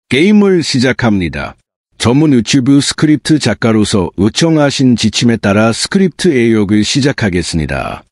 게임을 시작합니다. 전문 유튜브 스크립트 작가로서 요청하신 지침에 따라 스크립트 애역을 시작하겠습니다.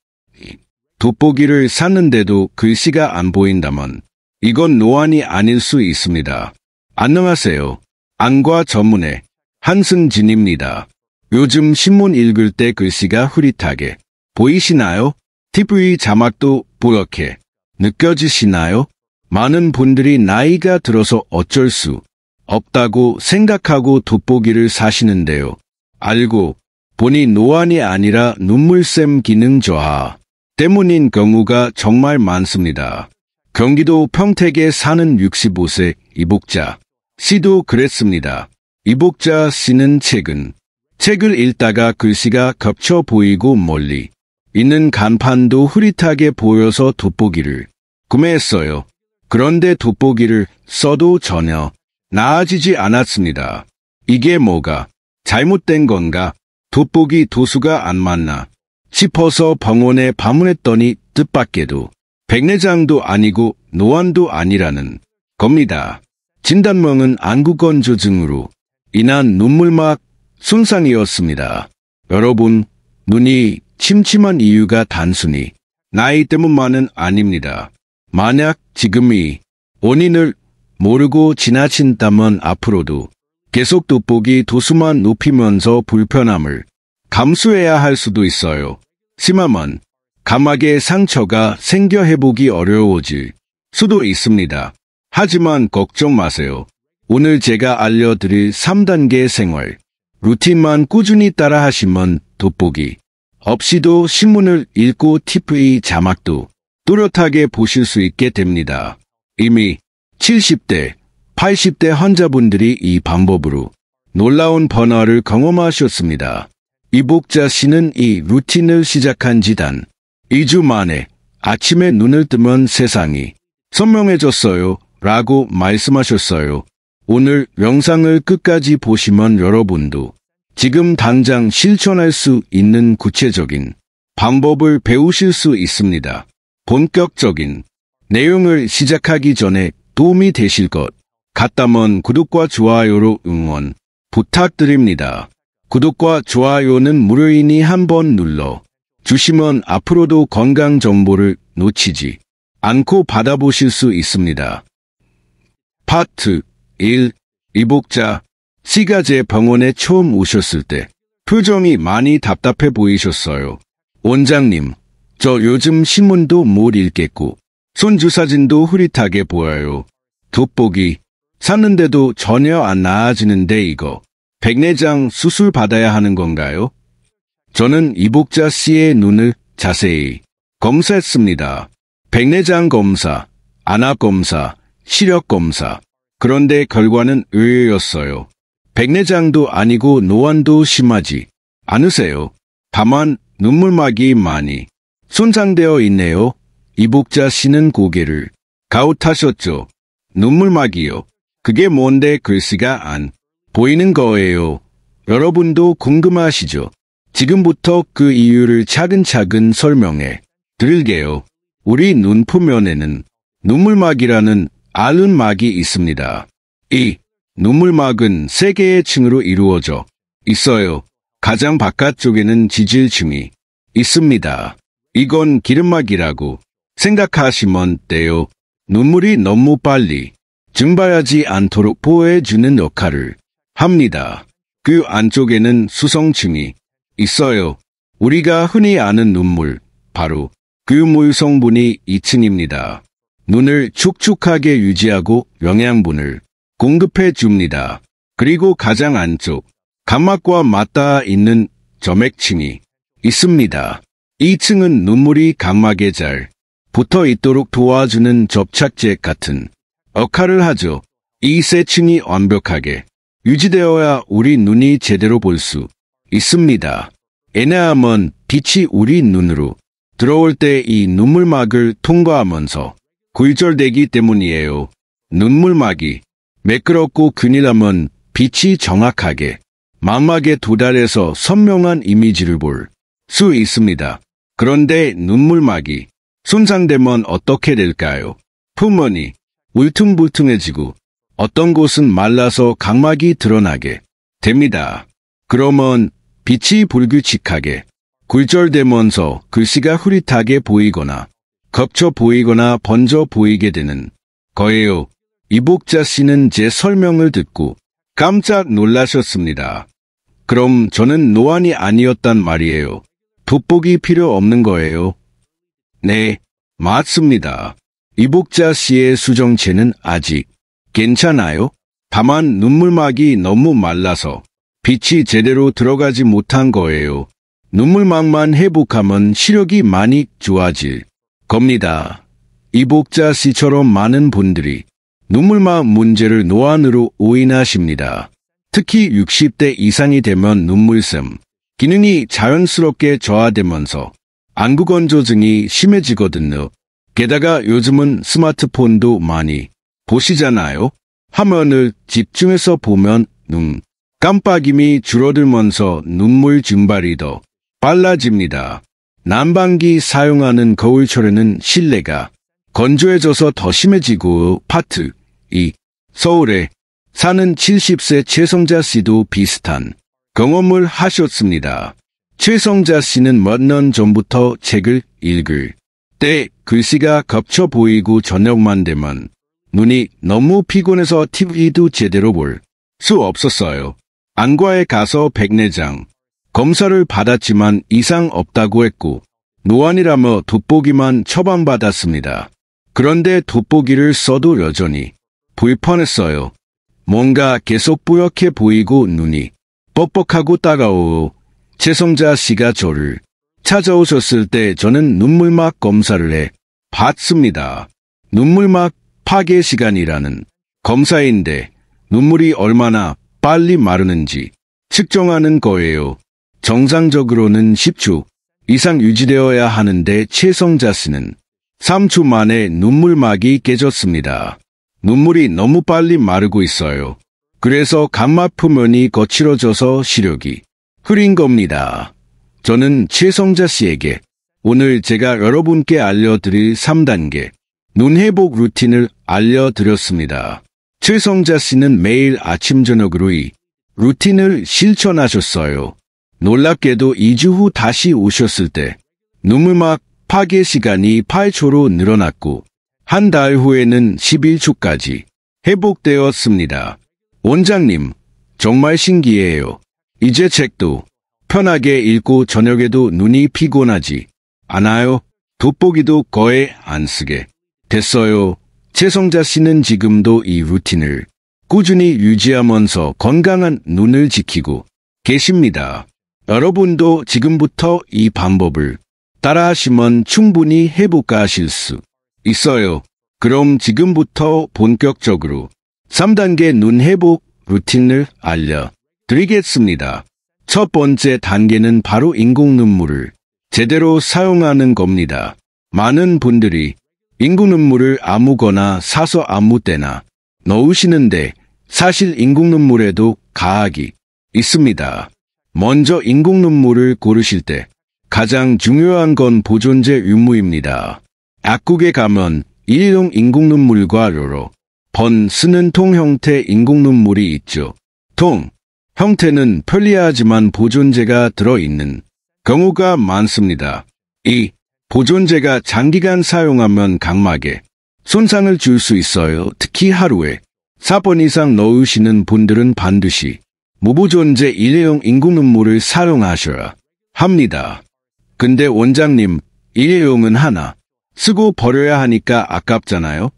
돋보기를 샀는데도 글씨가 안 보인다면 이건 노안이 아닐 수 있습니다. 안녕하세요. 안과 전문의 한승진입니다. 요즘 신문 읽을 때 글씨가 흐릿하게 보이시나요? TV 자막도 뿌옇게 느껴지시나요? 많은 분들이 나이가 들어서 어쩔 수 없다고 생각하고 돋보기를 사시는데요. 알고 보니 노안이 아니라 눈물샘 기능 저하 때문인 경우가 정말 많습니다. 경기도 평택에 사는 65세 이복자 씨도 그랬습니다. 이복자 씨는 최근 책을 읽다가 글씨가 겹쳐 보이고 멀리 있는 간판도 흐릿하게 보여서 돋보기를 구매했어요. 그런데 돋보기를 써도 전혀 나아지지 않았습니다. 이게 뭐가 잘못된 건가? 돋보기 도수가 안 맞나 싶어서 병원에 방문했더니 뜻밖에도 백내장도 아니고 노안도 아니라는 겁니다. 진단명은 안구건조증으로 인한 눈물막 손상이었습니다. 여러분, 눈이 침침한 이유가 단순히 나이 때문만은 아닙니다. 만약 지금 이 원인을 모르고 지나친다면 앞으로도 계속 돋보기 도수만 높이면서 불편함을 감수해야 할 수도 있어요. 심하면 감막에 상처가 생겨 회복이 어려워질 수도 있습니다. 하지만 걱정 마세요. 오늘 제가 알려드릴 3단계 생활 루틴만 꾸준히 따라 하시면 돋보기 없이도 신문을 읽고 TV 자막도 뚜렷하게 보실 수 있게 됩니다. 이미 70대, 80대 환자분들이 이 방법으로 놀라운 변화를 경험하셨습니다. 이복자 씨는 이 루틴을 시작한 지 단 2주 만에 아침에 눈을 뜨면 세상이 선명해졌어요 라고 말씀하셨어요. 오늘 영상을 끝까지 보시면 여러분도 지금 당장 실천할 수 있는 구체적인 방법을 배우실 수 있습니다. 본격적인 내용을 시작하기 전에 도움이 되실 것 같다면 구독과 좋아요로 응원 부탁드립니다. 구독과 좋아요는 무료이니 한번 눌러 주시면 앞으로도 건강 정보를 놓치지 않고 받아보실 수 있습니다. 파트 1. 이복자 씨가 제 병원에 처음 오셨을 때 표정이 많이 답답해 보이셨어요. 원장님, 저 요즘 신문도 못 읽겠고 손주 사진도 흐릿하게 보여요. 돋보기 샀는데도 전혀 안 나아지는데 이거 백내장 수술 받아야 하는 건가요? 저는 이복자 씨의 눈을 자세히 검사했습니다. 백내장 검사, 안압 검사, 시력 검사. 그런데 결과는 의외였어요. 백내장도 아니고 노안도 심하지 않으세요. 다만 눈물막이 많이 손상되어 있네요. 이복자 씨는 고개를 가웃하셨죠. 눈물막이요. 그게 뭔데 글씨가 안 보이는 거예요. 여러분도 궁금하시죠? 지금부터 그 이유를 차근차근 설명해 드릴게요. 우리 눈 표면에는 눈물막이라는 앓은막이 있습니다. 이 눈물막은 3개의 층으로 이루어져 있어요. 가장 바깥쪽에는 지질층이 있습니다. 이건 기름막이라고 생각하시면 돼요. 눈물이 너무 빨리 증발하지 않도록 보호해주는 역할을 합니다. 그 안쪽에는 수성층이 있어요. 우리가 흔히 아는 눈물, 바로 그 물 성분이 2층입니다. 눈을 촉촉하게 유지하고 영양분을 공급해 줍니다. 그리고 가장 안쪽, 감막과 맞닿아 있는 점액층이 있습니다. 2층은 눈물이 각막에 잘 붙어 있도록 도와주는 접착제 같은 역할을 하죠. 이 세 층이 완벽하게 유지되어야 우리 눈이 제대로 볼 수 있습니다. 애매하면 빛이 우리 눈으로 들어올 때 이 눈물막을 통과하면서 굴절되기 때문이에요. 눈물막이 매끄럽고 균일하면 빛이 정확하게 망막에 도달해서 선명한 이미지를 볼 수 있습니다. 그런데 눈물막이 손상되면 어떻게 될까요? 표면이 울퉁불퉁해지고 어떤 곳은 말라서 각막이 드러나게 됩니다. 그러면 빛이 불규칙하게 굴절되면서 글씨가 흐릿하게 보이거나 겹쳐 보이거나 번져 보이게 되는 거예요. 이복자 씨는 제 설명을 듣고 깜짝 놀라셨습니다. 그럼 저는 노안이 아니었단 말이에요. 돋보기 필요 없는 거예요. 네, 맞습니다. 이복자 씨의 수정체는 아직 괜찮아요. 다만 눈물막이 너무 말라서 빛이 제대로 들어가지 못한 거예요. 눈물막만 회복하면 시력이 많이 좋아질 겁니다. 이복자 씨처럼 많은 분들이 눈물막 문제를 노안으로 오인하십니다. 특히 60대 이상이 되면 눈물샘 기능이 자연스럽게 저하되면서 안구건조증이 심해지거든요. 게다가 요즘은 스마트폰도 많이 보시잖아요. 화면을 집중해서 보면 눈 깜빡임이 줄어들면서 눈물 증발이 더 빨라집니다. 난방기 사용하는 겨울철에는 실내가 건조해져서 더 심해지고 파트 2. 서울에 사는 70세 최성자 씨도 비슷한 경험을 하셨습니다. 최성자 씨는 몇 년 전부터 책을 읽을 때 글씨가 겹쳐 보이고 저녁만 되면 눈이 너무 피곤해서 TV도 제대로 볼 수 없었어요. 안과에 가서 백내장 검사를 받았지만 이상 없다고 했고 노안이라며 돋보기만 처방받았습니다. 그런데 돋보기를 써도 여전히 불편했어요. 뭔가 계속 뿌옇게 보이고 눈이 뻑뻑하고 따가워요. 최성자 씨가 저를 찾아오셨을 때 저는 눈물막 검사를 해 봤습니다. 눈물막 파괴 시간이라는 검사인데 눈물이 얼마나 빨리 마르는지 측정하는 거예요. 정상적으로는 10초 이상 유지되어야 하는데 최성자 씨는 3초 만에 눈물막이 깨졌습니다. 눈물이 너무 빨리 마르고 있어요. 그래서 각막 표면이 거칠어져서 시력이 흐린 겁니다. 저는 최성자 씨에게 오늘 제가 여러분께 알려드릴 3단계 눈 회복 루틴을 알려드렸습니다. 최성자 씨는 매일 아침 저녁으로 이 루틴을 실천하셨어요. 놀랍게도 2주 후 다시 오셨을 때 눈물막 파괴 시간이 8초로 늘어났고 한 달 후에는 11초까지 회복되었습니다. 원장님, 정말 신기해요. 이제 책도 편하게 읽고 저녁에도 눈이 피곤하지 않아요. 돋보기도 거의 안 쓰게 됐어요. 최성자 씨는 지금도 이 루틴을 꾸준히 유지하면서 건강한 눈을 지키고 계십니다. 여러분도 지금부터 이 방법을 따라하시면 충분히 회복하실 수 있어요. 그럼 지금부터 본격적으로 3단계 눈 회복 루틴을 알려드리겠습니다. 첫 번째 단계는 바로 인공 눈물을 제대로 사용하는 겁니다. 많은 분들이 인공 눈물을 아무거나 사서 아무 때나 넣으시는데 사실 인공 눈물에도 가학이 있습니다. 먼저 인공 눈물을 고르실 때 가장 중요한 건 보존제 유무입니다. 약국에 가면 일회용 인공 눈물과 여러 번 쓰는 통 형태 인공 눈물이 있죠. 통 형태는 편리하지만 보존제가 들어있는 경우가 많습니다. 이 보존제가 장기간 사용하면 각막에 손상을 줄 수 있어요. 특히 하루에 4번 이상 넣으시는 분들은 반드시 무보존제 일회용 인공 눈물을 사용하셔야 합니다. 근데 원장님, 일회용은 하나 쓰고 버려야 하니까 아깝잖아요?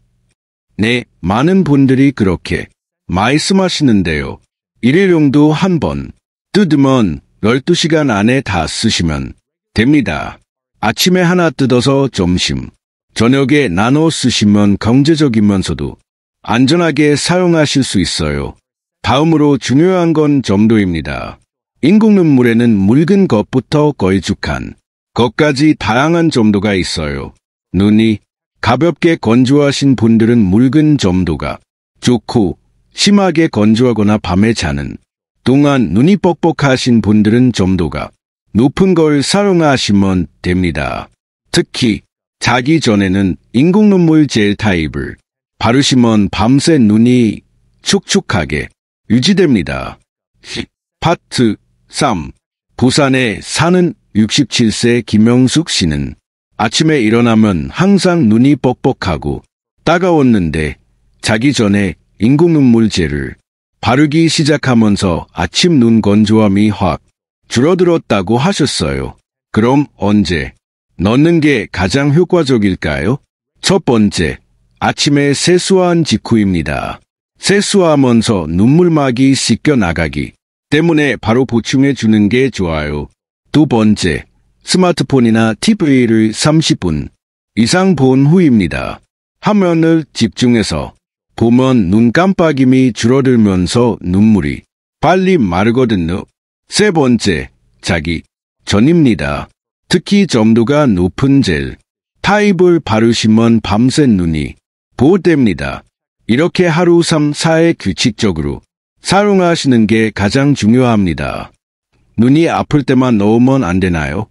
네, 많은 분들이 그렇게 말씀하시는데요. 일회용도 한 번 뜯으면 12시간 안에 다 쓰시면 됩니다. 아침에 하나 뜯어서 점심, 저녁에 나눠 쓰시면 경제적이면서도 안전하게 사용하실 수 있어요. 다음으로 중요한 건 점도입니다. 인공 눈물에는 묽은 것부터 걸쭉한 것까지 다양한 점도가 있어요. 눈이 가볍게 건조하신 분들은 묽은 점도가 좋고 심하게 건조하거나 밤에 자는 동안 눈이 뻑뻑하신 분들은 점도가 높은 걸 사용하시면 됩니다. 특히 자기 전에는 인공 눈물 젤 타입을 바르시면 밤새 눈이 촉촉하게 유지됩니다. 파트 3. 부산에 사는 67세 김영숙 씨는 아침에 일어나면 항상 눈이 뻑뻑하고 따가웠는데 자기 전에 인공눈물제를 바르기 시작하면서 아침 눈 건조함이 확 줄어들었다고 하셨어요. 그럼 언제 넣는 게 가장 효과적일까요? 첫 번째, 아침에 세수한 직후입니다. 세수하면서 눈물막이 씻겨 나가기 때문에 바로 보충해 주는 게 좋아요. 두 번째, 스마트폰이나 TV를 30분 이상 본 후입니다. 화면을 집중해서 보면 눈 깜빡임이 줄어들면서 눈물이 빨리 마르거든요. 세 번째, 자기 전입니다. 특히 점도가 높은 젤 타입을 바르시면 밤새 눈이 보호됩니다. 이렇게 하루 3, 4회 규칙적으로 사용하시는 게 가장 중요합니다. 눈이 아플 때만 넣으면 안 되나요?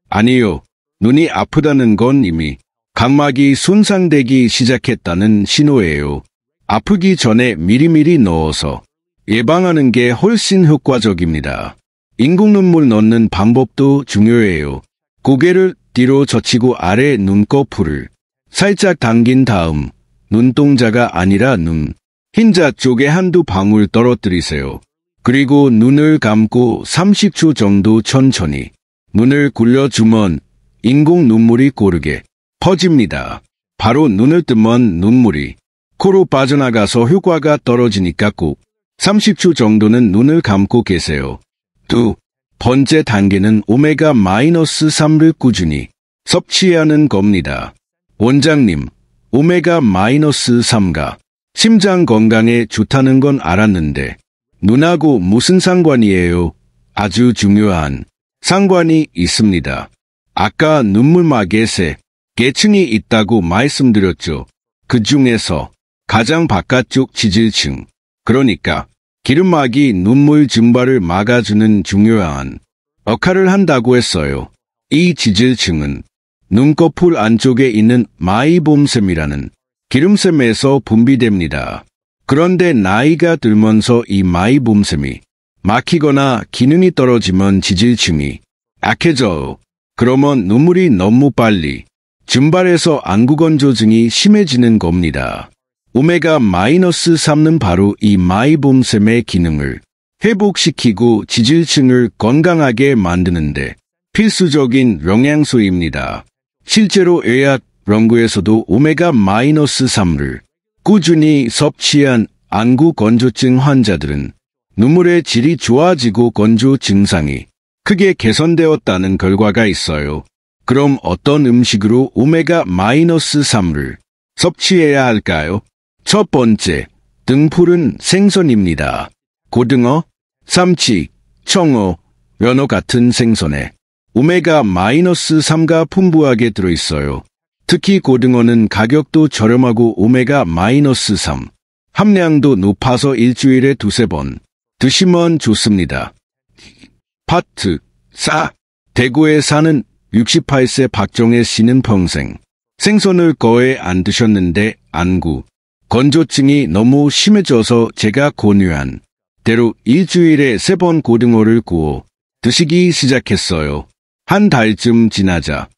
아니요. 눈이 아프다는 건 이미 각막이 손상되기 시작했다는 신호예요. 아프기 전에 미리미리 넣어서 예방하는 게 훨씬 효과적입니다. 인공눈물 넣는 방법도 중요해요. 고개를 뒤로 젖히고 아래 눈꺼풀을 살짝 당긴 다음 눈동자가 아니라 눈 흰자 쪽에 한두 방울 떨어뜨리세요. 그리고 눈을 감고 30초 정도 천천히 눈을 굴려주면 인공 눈물이 고르게 퍼집니다. 바로 눈을 뜨면 눈물이 코로 빠져나가서 효과가 떨어지니까 꼭 30초 정도는 눈을 감고 계세요. 두 번째 단계는 오메가-3를 꾸준히 섭취하는 겁니다. 원장님, 오메가-3가 심장 건강에 좋다는 건 알았는데 눈하고 무슨 상관이에요? 아주 중요한 상관이 있습니다. 아까 눈물막에 세 계층이 있다고 말씀드렸죠. 그 중에서 가장 바깥쪽 지질층, 그러니까 기름막이 눈물 증발을 막아주는 중요한 역할을 한다고 했어요. 이 지질층은 눈꺼풀 안쪽에 있는 마이봄샘이라는 기름샘에서 분비됩니다. 그런데 나이가 들면서 이 마이봄샘이 막히거나 기능이 떨어지면 지질층이 약해져요. 그러면 눈물이 너무 빨리 증발해서 안구건조증이 심해지는 겁니다. 오메가-3는 바로 이 마이봄샘의 기능을 회복시키고 지질층을 건강하게 만드는데 필수적인 영양소입니다. 실제로 의학 연구에서도 오메가-3를 꾸준히 섭취한 안구건조증 환자들은 눈물의 질이 좋아지고 건조 증상이 크게 개선되었다는 결과가 있어요. 그럼 어떤 음식으로 오메가-3를 섭취해야 할까요? 첫 번째, 등푸른 생선입니다. 고등어, 삼치, 청어, 연어 같은 생선에 오메가-3가 풍부하게 들어있어요. 특히 고등어는 가격도 저렴하고 오메가-3 함량도 높아서 일주일에 2-3번 드시면 좋습니다. 파트 4. 대구에 사는 68세 박정혜 씨는 평생 생선을 거의 안 드셨는데 안구 건조증이 너무 심해져서 제가 권유한 대로 일주일에 3번 고등어를 구워 드시기 시작했어요. 한 달쯤 지나자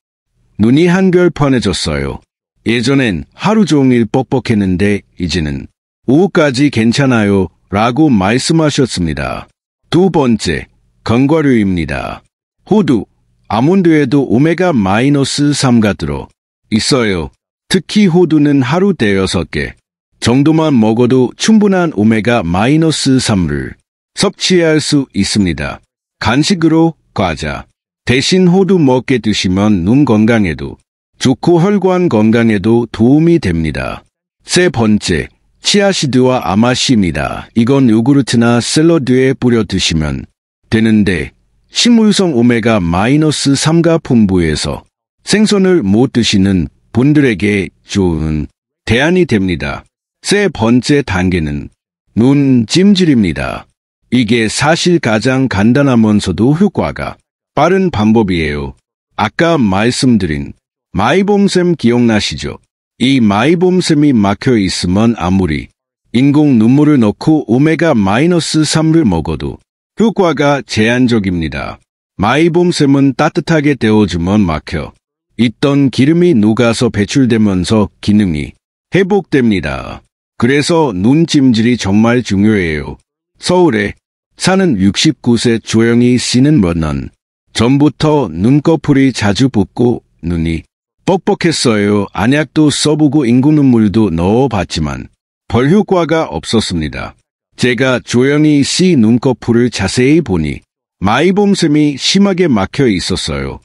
눈이 한결 편해졌어요. 예전엔 하루 종일 뻑뻑했는데 이제는 오후까지 괜찮아요 라고 말씀하셨습니다. 두 번째, 견과류입니다. 호두, 아몬드에도 오메가-3가 들어 있어요. 특히 호두는 하루 5개 정도만 먹어도 충분한 오메가-3를 섭취할 수 있습니다. 간식으로 과자 대신 호두 먹게 드시면 눈 건강에도 좋고 혈관 건강에도 도움이 됩니다. 세 번째, 치아시드와 아마씨입니다. 이건 요구르트나 샐러드에 뿌려 드시면 되는데 식물성 오메가-3가 풍부해서 생선을 못 드시는 분들에게 좋은 대안이 됩니다. 세 번째 단계는 눈 찜질입니다. 이게 사실 가장 간단하면서도 효과가 빠른 방법이에요. 아까 말씀드린 마이봄샘 기억나시죠? 이 마이봄샘이 막혀 있으면 아무리 인공 눈물을 넣고 오메가-3를 먹어도 효과가 제한적입니다. 마이봄샘은 따뜻하게 데워주면 막혀 있던 기름이 녹아서 배출되면서 기능이 회복됩니다. 그래서 눈 찜질이 정말 중요해요. 서울에 사는 69세 조영희 씨는 몇 년 전부터 눈꺼풀이 자주 붓고 눈이 뻑뻑했어요. 안약도 써보고 인공 눈물도 넣어봤지만 별 효과가 없었습니다. 제가 조영희 씨 눈꺼풀을 자세히 보니 마이봄샘이 심하게 막혀 있었어요.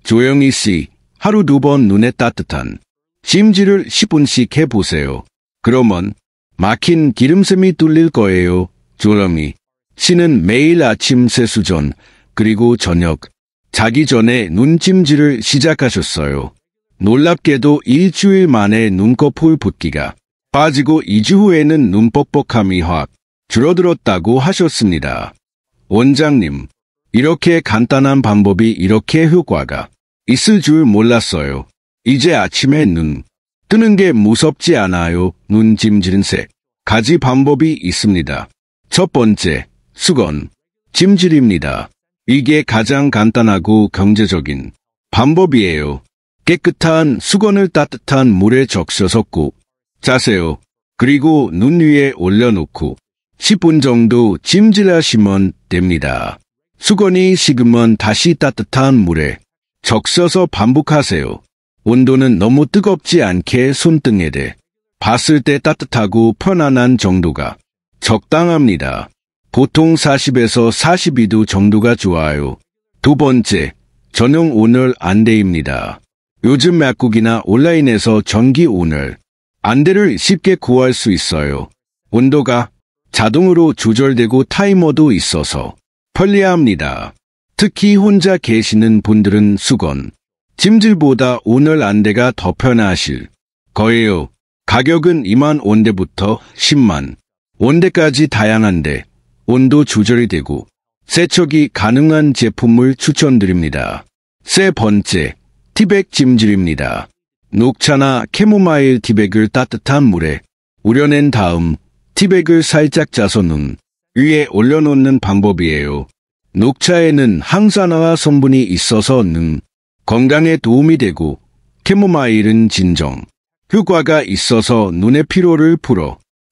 조영희 씨, 하루 2번 눈에 따뜻한 찜질을 10분씩 해보세요. 그러면 막힌 기름샘이 뚫릴 거예요. 조영희 씨는 매일 아침 세수 전 그리고 저녁 자기 전에 눈찜질을 시작하셨어요. 놀랍게도 일주일 만에 눈꺼풀 붓기가 빠지고 2주 후에는 눈 뻑뻑함이 확 줄어들었다고 하셨습니다. 원장님, 이렇게 간단한 방법이 이렇게 효과가 있을 줄 몰랐어요. 이제 아침에 눈 뜨는 게 무섭지 않아요. 눈찜질은 3가지 방법이 있습니다. 첫 번째, 수건 찜질입니다. 이게 가장 간단하고 경제적인 방법이에요. 깨끗한 수건을 따뜻한 물에 적셔서 꼭 짜세요. 그리고 눈 위에 올려놓고 10분 정도 찜질하시면 됩니다. 수건이 식으면 다시 따뜻한 물에 적셔서 반복하세요. 온도는 너무 뜨겁지 않게 손등에 대 봤을 때 따뜻하고 편안한 정도가 적당합니다. 보통 40에서 42도 정도가 좋아요. 두 번째, 전용 온열 안대입니다. 요즘 약국이나 온라인에서 전기 온열 안대를 쉽게 구할 수 있어요. 온도가 자동으로 조절되고 타이머도 있어서 편리합니다. 특히 혼자 계시는 분들은 수건 찜질보다 온열 안대가 더 편하실 거예요. 가격은 2만 원대부터 10만 원대까지 다양한데 온도 조절이 되고 세척이 가능한 제품을 추천드립니다. 세 번째, 티백 찜질입니다. 녹차나 캐모마일 티백을 따뜻한 물에 우려낸 다음 티백을 살짝 짜서 눈 위에 올려놓는 방법이에요. 녹차에는 항산화 성분이 있어서 눈 건강에 도움이 되고 캐모마일은 진정 효과가 있어서 눈의 피로를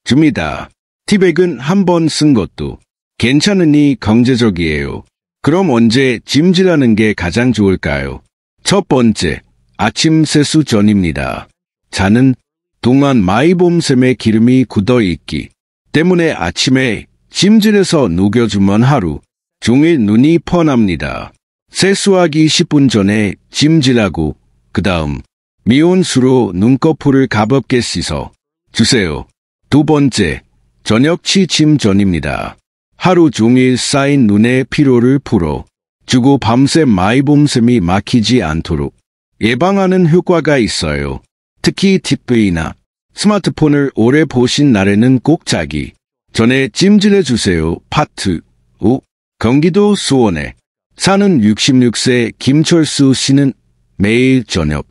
풀어줍니다. 티백은 한 번 쓴 것도 괜찮으니 경제적이에요. 그럼 언제 찜질하는 게 가장 좋을까요? 첫 번째, 아침 세수 전입니다. 자는 동안 마이봄샘에 기름이 굳어있기 때문에 아침에 찜질해서 녹여주면 하루 종일 눈이 펀합니다. 세수하기 10분 전에 찜질하고 그 다음 미온수로 눈꺼풀을 가볍게 씻어 주세요. 두 번째, 저녁 취침 전입니다. 하루 종일 쌓인 눈의 피로를 풀어주고 밤새 마이봄샘이 막히지 않도록 예방하는 효과가 있어요. 특히 TV나 스마트폰을 오래 보신 날에는 꼭 자기 전에 찜질해주세요. 파트 5. 경기도 수원에 사는 66세 김철수 씨는 매일 저녁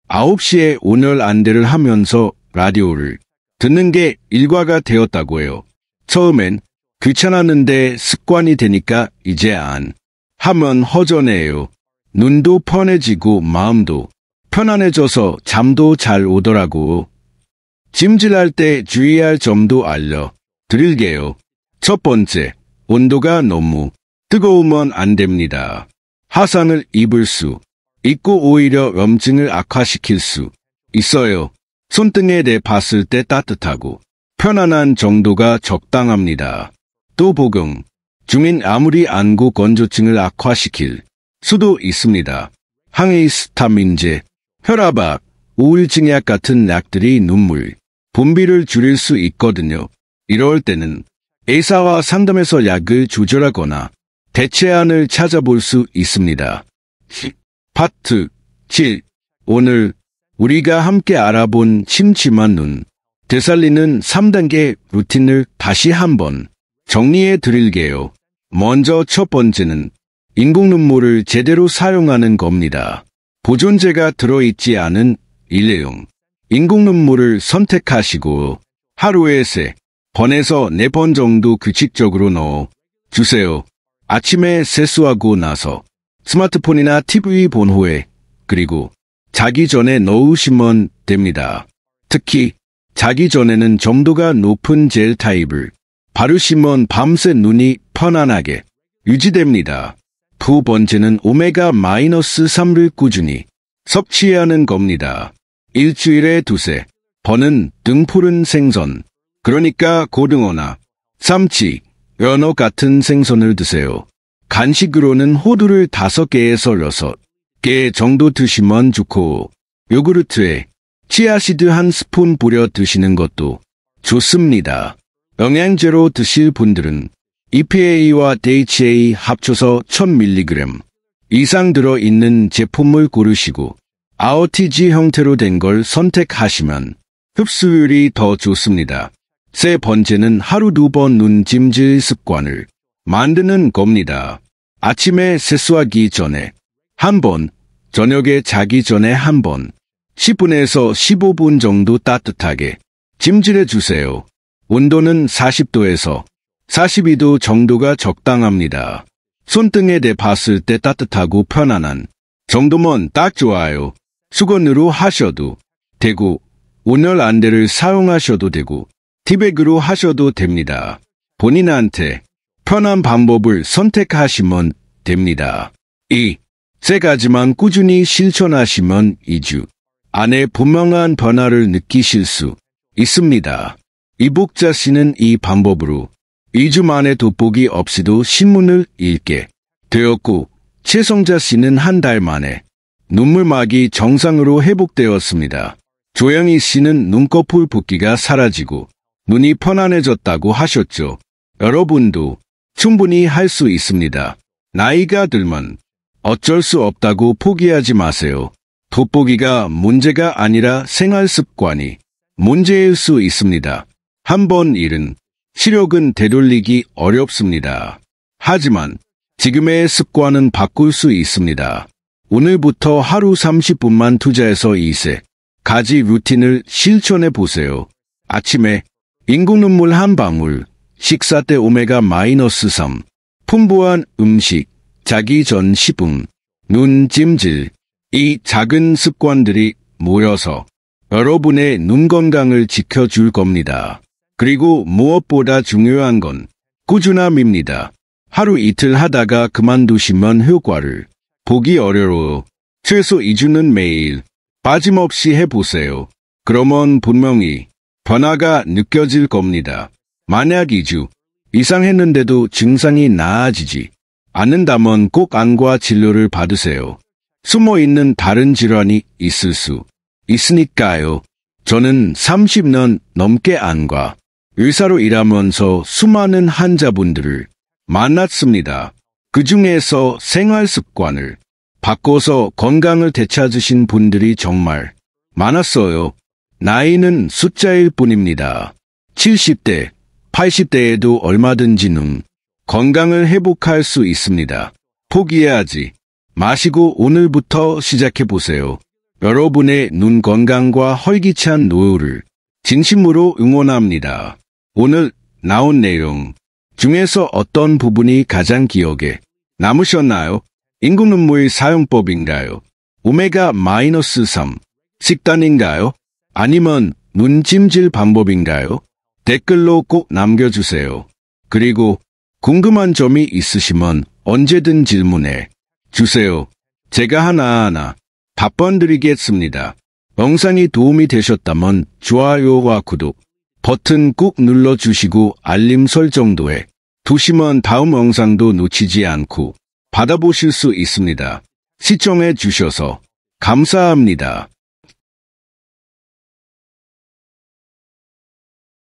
9시에 온열 안대를 하면서 라디오를 듣는 게 일과가 되었다고 해요. 처음엔 귀찮았는데 습관이 되니까 이제 안 하면 허전해요. 눈도 편해지고 마음도 편안해져서 잠도 잘 오더라고. 찜질할 때 주의할 점도 알려드릴게요. 첫 번째, 온도가 너무 뜨거우면 안 됩니다. 화상을 입을 수 있고 오히려 염증을 악화시킬 수 있어요. 손등에 대 봤을 때 따뜻하고 편안한 정도가 적당합니다. 또 복용 중인 아무리 안구 건조증을 악화시킬 수도 있습니다. 항히스타민제, 혈압약, 우울증약 같은 약들이 눈물 분비를 줄일 수 있거든요. 이럴 때는 의사와 상담해서 약을 조절하거나 대체안을 찾아볼 수 있습니다. 파트 7. 오늘 우리가 함께 알아본 침침한 눈 되살리는 3단계 루틴을 다시 한번 정리해 드릴게요. 먼저 첫 번째는 인공 눈물을 제대로 사용하는 겁니다. 보존제가 들어있지 않은 일회용 인공 눈물을 선택하시고 하루에 3 번에서 4번 정도 규칙적으로 넣어 주세요. 아침에 세수하고 나서 스마트폰이나 TV 본 후에 그리고 자기 전에 넣으시면 됩니다. 특히 자기 전에는 점도가 높은 젤 타입을 바르시면 밤새 눈이 편안하게 유지됩니다. 두 번째는 오메가-3를 꾸준히 섭취하는 겁니다. 일주일에 2-3번은 등푸른 생선, 그러니까 고등어나 삼치, 연어 같은 생선을 드세요. 간식으로는 호두를 5개에서 6개 정도 드시면 좋고 요구르트에 치아시드 1스푼 뿌려 드시는 것도 좋습니다. 영양제로 드실 분들은 EPA와 DHA 합쳐서 1000mg 이상 들어있는 제품을 고르시고 RTG 형태로 된 걸 선택하시면 흡수율이 더 좋습니다. 세 번째는 하루 2번 눈 찜질 습관을 만드는 겁니다. 아침에 세수하기 전에 1번, 저녁에 자기 전에 1번, 10분에서 15분 정도 따뜻하게 찜질해 주세요. 온도는 40도에서 42도 정도가 적당합니다. 손등에 대봤을 때 따뜻하고 편안한 정도면 딱 좋아요. 수건으로 하셔도 되고 온열 안대를 사용하셔도 되고 티백으로 하셔도 됩니다. 본인한테 편한 방법을 선택하시면 됩니다. 3가지만 꾸준히 실천하시면 2주 안에 분명한 변화를 느끼실 수 있습니다. 이복자 씨는 이 방법으로 2주 만에 돋보기 없이도 신문을 읽게 되었고 최성자 씨는 1달 만에 눈물막이 정상으로 회복되었습니다. 조영희 씨는 눈꺼풀 붓기가 사라지고 눈이 편안해졌다고 하셨죠. 여러분도 충분히 할 수 있습니다. 나이가 들면 어쩔 수 없다고 포기하지 마세요. 돋보기가 문제가 아니라 생활 습관이 문제일 수 있습니다. 한번 잃은 시력은 되돌리기 어렵습니다. 하지만 지금의 습관은 바꿀 수 있습니다. 오늘부터 하루 30분만 투자해서 2-3가지 루틴을 실천해 보세요. 아침에 인공눈물 1방울, 식사 때 오메가-3, 풍부한 음식, 자기 전 10분, 눈 찜질. 이 작은 습관들이 모여서 여러분의 눈 건강을 지켜줄 겁니다. 그리고 무엇보다 중요한 건 꾸준함입니다. 하루 이틀 하다가 그만두시면 효과를 보기 어려워요. 최소 2주는 매일 빠짐없이 해보세요. 그러면 분명히 변화가 느껴질 겁니다. 만약 2주 이상 했는데도 증상이 나아지지 않는다면 꼭 안과 진료를 받으세요. 숨어있는 다른 질환이 있을 수 있으니까요. 저는 30년 넘게 안과 의사로 일하면서 수많은 환자분들을 만났습니다. 그 중에서 생활 습관을 바꿔서 건강을 되찾으신 분들이 정말 많았어요. 나이는 숫자일 뿐입니다. 70대, 80대에도 얼마든지 눈 건강을 회복할 수 있습니다. 포기하지 마시고 오늘부터 시작해보세요. 여러분의 눈 건강과 활기찬 노후를 진심으로 응원합니다. 오늘 나온 내용 중에서 어떤 부분이 가장 기억에 남으셨나요? 인공눈물 사용법인가요? 오메가-3 식단인가요? 아니면 눈찜질 방법인가요? 댓글로 꼭 남겨주세요. 그리고 궁금한 점이 있으시면 언제든 질문해 주세요. 제가 하나하나 답변드리겠습니다. 영상이 도움이 되셨다면 좋아요와 구독 버튼 꾹 눌러주시고 알림 설정도 해 두시면 다음 영상도 놓치지 않고 받아보실 수 있습니다. 시청해 주셔서 감사합니다.